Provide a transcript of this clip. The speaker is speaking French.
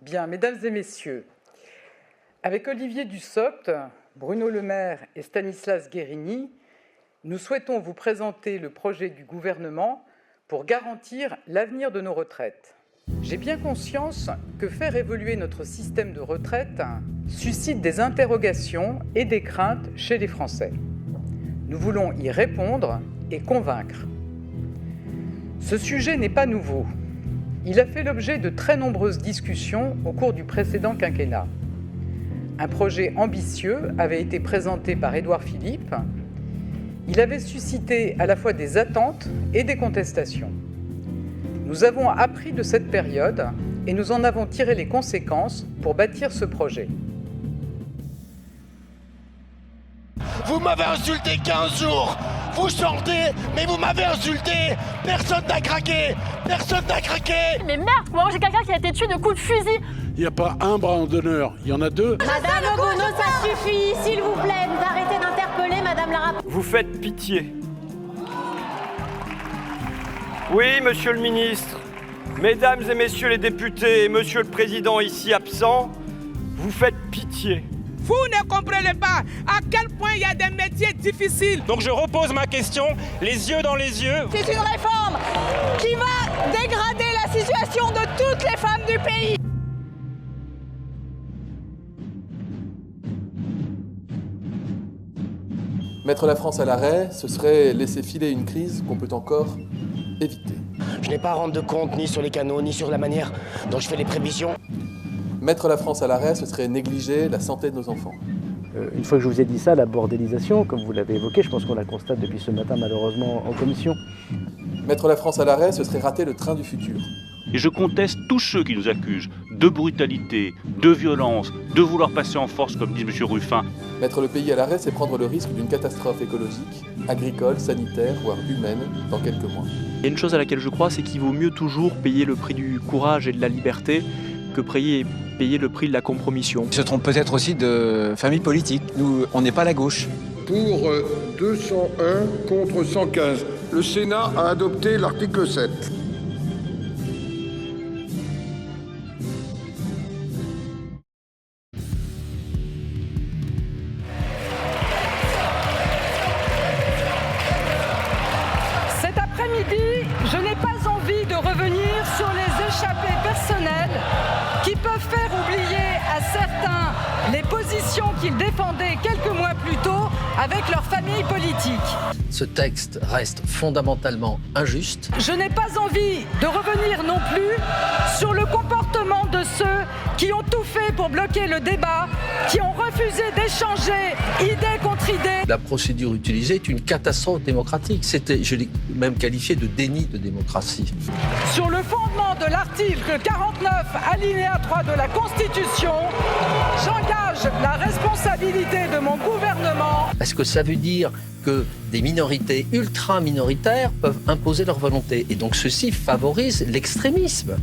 Bien, mesdames et messieurs, avec Olivier Dussopt, Bruno Le Maire et Stanislas Guerini, nous souhaitons vous présenter le projet du gouvernement pour garantir l'avenir de nos retraites. J'ai bien conscience que faire évoluer notre système de retraite suscite des interrogations et des craintes chez les Français. Nous voulons y répondre et convaincre. Ce sujet n'est pas nouveau. Il a fait l'objet de très nombreuses discussions au cours du précédent quinquennat. Un projet ambitieux avait été présenté par Édouard Philippe. Il avait suscité à la fois des attentes et des contestations. Nous avons appris de cette période et nous en avons tiré les conséquences pour bâtir ce projet. Vous m'avez insulté 15 jours. Vous chantez, mais vous m'avez insulté. Personne n'a craqué. Personne n'a craqué. Mais merde, moi j'ai quelqu'un qui a été tué de coups de fusil. Il n'y a pas un bras d'honneur, il y en a deux. Madame Obono, ça suffit, s'il vous plaît. Vous arrêtez d'interpeller Madame la rapporteure. Vous faites pitié. Oui, monsieur le ministre, mesdames et messieurs les députés et monsieur le président ici absent, vous faites pitié. Vous ne comprenez pas à quel point il y a des métiers difficiles. Donc je repose ma question, les yeux dans les yeux. C'est une réforme qui va dégrader la situation de toutes les femmes du pays. Mettre la France à l'arrêt, ce serait laisser filer une crise qu'on peut encore éviter. Je n'ai pas à rendre de compte ni sur les canaux, ni sur la manière dont je fais les prévisions. Mettre la France à l'arrêt, ce serait négliger la santé de nos enfants. Une fois que je vous ai dit ça, la bordélisation, comme vous l'avez évoqué, je pense qu'on la constate depuis ce matin malheureusement en commission. Mettre la France à l'arrêt, ce serait rater le train du futur. Et je conteste tous ceux qui nous accusent de brutalité, de violence, de vouloir passer en force, comme dit M. Ruffin. Mettre le pays à l'arrêt, c'est prendre le risque d'une catastrophe écologique, agricole, sanitaire, voire humaine, dans quelques mois. Il y a une chose à laquelle je crois, c'est qu'il vaut mieux toujours payer le prix du courage et de la liberté que payer le prix de la compromission. Ils se trompent peut-être aussi de famille politique. Nous, on n'est pas la gauche. Pour 201 contre 115, le Sénat a adopté l'article 7. Cet après-midi, je n'ai pas envie de revenir sur les échappées personnelles qui peuvent faire oublier à certains les positions qu'ils défendaient quelques mois plus tôt avec leur famille politique. Ce texte reste fondamentalement injuste. Je n'ai pas envie de revenir non plus sur le comportement de ceux qui ont tout fait pour bloquer le débat, qui ont refusé d'échanger idée contre idée. La procédure utilisée est une catastrophe démocratique. Je l'ai même qualifié de déni de démocratie. Sur le fondement de l'article 49, alinéa 3 de la Constitution, j'engage la responsabilité de mon gouvernement. Parce que ça veut dire que des minorités ultra-minoritaires peuvent imposer leur volonté. Et donc ceci favorise l'extrémisme.